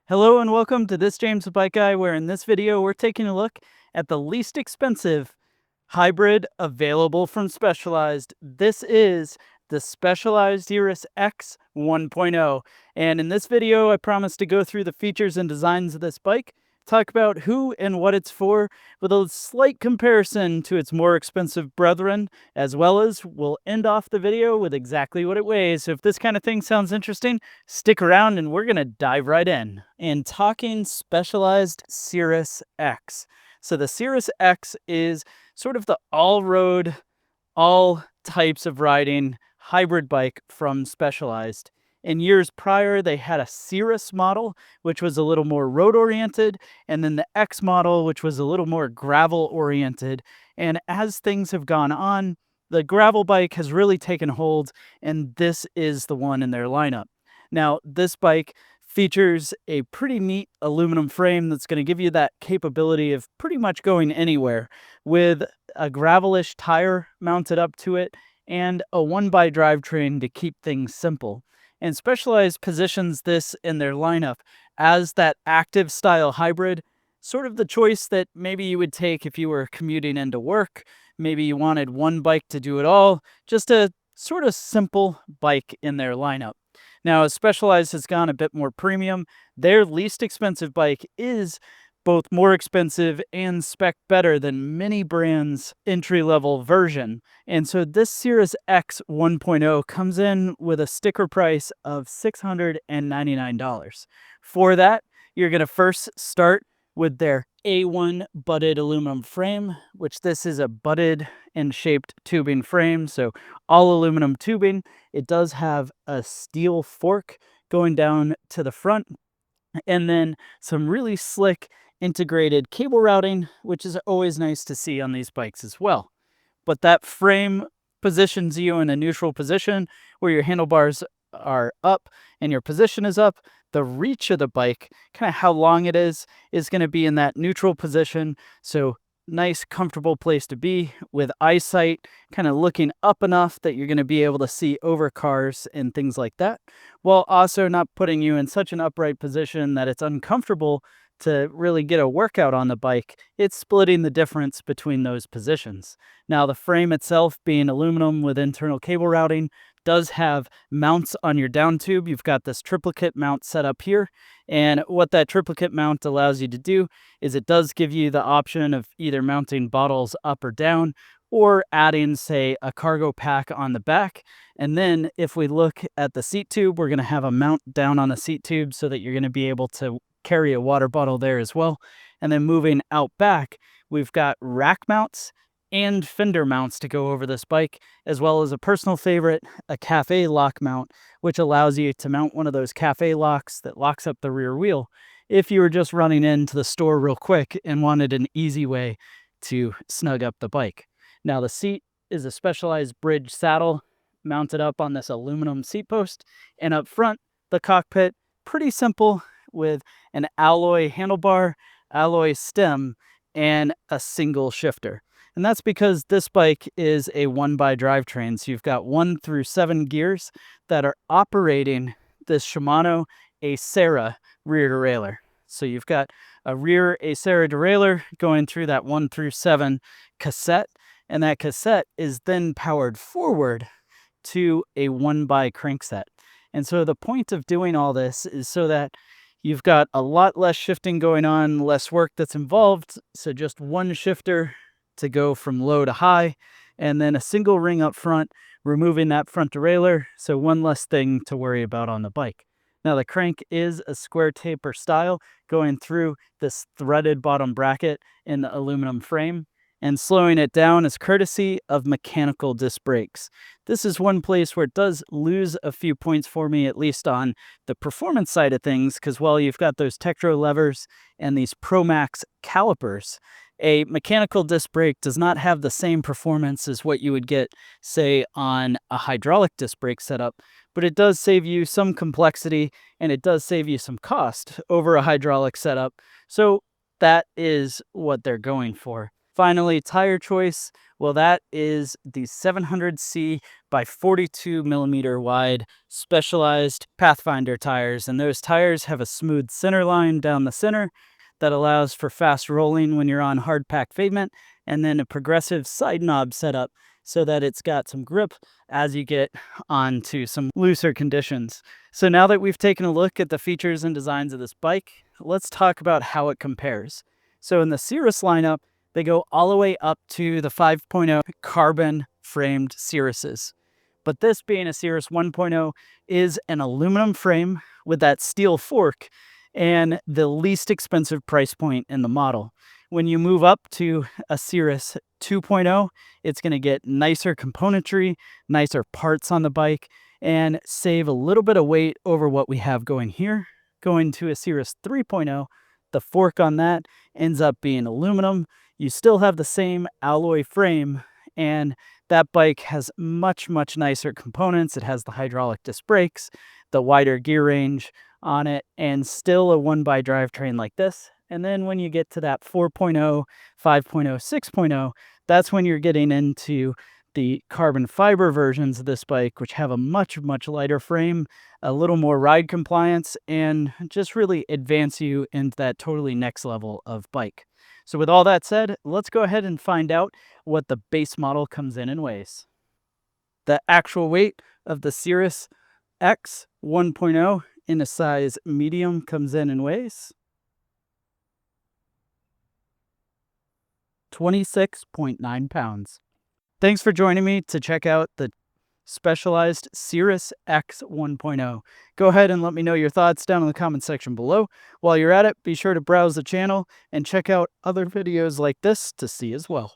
Hello and welcome to this James the Bike Guy, where in this video we're taking a look at the least expensive hybrid available from Specialized. This is the Specialized Sirrus X 1.0. And in this video, I promise to go through the features and designs of this bike, talk about who and what it's for, with a slight comparison to its more expensive brethren, as well as we'll end off the video with exactly what it weighs. So if this kind of thing sounds interesting, stick around and we're going to dive right in. And talking Specialized Sirrus X. So the Sirrus X is sort of the all-road, all types of riding hybrid bike from Specialized. In years prior, they had a Sirrus model, which was a little more road-oriented, and then the X model, which was a little more gravel-oriented. And as things have gone on, the gravel bike has really taken hold, and this is the one in their lineup. Now, this bike features a pretty neat aluminum frame that's going to give you that capability of pretty much going anywhere, with a gravelish tire mounted up to it and a 1x drivetrain to keep things simple. And Specialized positions this in their lineup as that active style hybrid, sort of the choice that maybe you would take if you were commuting into work. Maybe you wanted one bike to do it all, just a sort of simple bike in their lineup. Now, as Specialized has gone a bit more premium, their least expensive bike is both more expensive and spec better than many brands' entry-level version. And so this Sirrus X 1.0 comes in with a sticker price of $699. For that, you're going to first start with their A1 butted aluminum frame, which this is a butted and shaped tubing frame, so all aluminum tubing. It does have a steel fork going down to the front, and then some really slick integrated cable routing, which is always nice to see on these bikes as well. But that frame positions you in a neutral position where your handlebars are up and your position is up. The reach of the bike, kind of how long it is going to be in that neutral position. So nice, comfortable place to be with eyesight, kind of looking up enough that you're going to be able to see over cars and things like that, while also not putting you in such an upright position that it's uncomfortable to really get a workout on the bike. It's splitting the difference between those positions. Now, the frame itself, being aluminum with internal cable routing, does have mounts on your down tube. You've got this triplicate mount set up here, and what that triplicate mount allows you to do is it does give you the option of either mounting bottles up or down, or adding, say, a cargo pack on the back. And then if we look at the seat tube, we're going to have a mount down on the seat tube so that you're going to be able to carry a water bottle there as well. And then moving out back, we've got rack mounts and fender mounts to go over this bike, as well as a personal favorite, a café lock mount, which allows you to mount one of those café locks that locks up the rear wheel if you were just running into the store real quick and wanted an easy way to snug up the bike. Now, the seat is a Specialized bridge saddle mounted up on this aluminum seat post, and up front, the cockpit, pretty simple, with an alloy handlebar, alloy stem, and a single shifter. And that's because this bike is a 1x drivetrain. So you've got 1 through 7 gears that are operating this Shimano Acera rear derailleur. So you've got a rear Acera derailleur going through that 1 through 7 cassette, and that cassette is then powered forward to a 1x crankset. And so the point of doing all this is so that you've got a lot less shifting going on, less work that's involved. So just one shifter to go from low to high, and then a single ring up front, removing that front derailleur. So one less thing to worry about on the bike. Now, the crank is a square taper style going through this threaded bottom bracket in the aluminum frame, and slowing it down is courtesy of mechanical disc brakes. This is one place where it does lose a few points for me, at least on the performance side of things, because while you've got those Tektro levers and these Pro Max calipers, a mechanical disc brake does not have the same performance as what you would get, say, on a hydraulic disc brake setup, but it does save you some complexity and it does save you some cost over a hydraulic setup. So that is what they're going for. Finally, tire choice. Well, that is the 700C by 42 millimeter wide Specialized Pathfinder tires. And those tires have a smooth center line down the center that allows for fast rolling when you're on hard packed pavement, and then a progressive side knob setup so that it's got some grip as you get onto some looser conditions. So now that we've taken a look at the features and designs of this bike, let's talk about how it compares. So in the Sirrus lineup, they go all the way up to the 5.0 carbon framed Sirruses. But this, being a Sirrus 1.0, is an aluminum frame with that steel fork and the least expensive price point in the model. When you move up to a Sirrus 2.0, it's going to get nicer componentry, nicer parts on the bike, and save a little bit of weight over what we have going here. Going to a Sirrus 3.0, the fork on that ends up being aluminum. You still have the same alloy frame, and that bike has much, much nicer components. It has the hydraulic disc brakes, the wider gear range on it, and still a 1x drivetrain like this. And then when you get to that 4.0, 5.0, 6.0, that's when you're getting into the carbon fiber versions of this bike, which have a much, much lighter frame, a little more ride compliance, and just really advance you into that totally next level of bike. So with all that said, let's go ahead and find out what the base model comes in and weighs. The actual weight of the Sirrus X 1.0 in a size medium comes in and weighs 26.9 pounds. Thanks for joining me to check out the Specialized Sirrus X 1.0. Go ahead and let me know your thoughts down in the comment section below. While you're at it, be sure to browse the channel and check out other videos like this to see as well.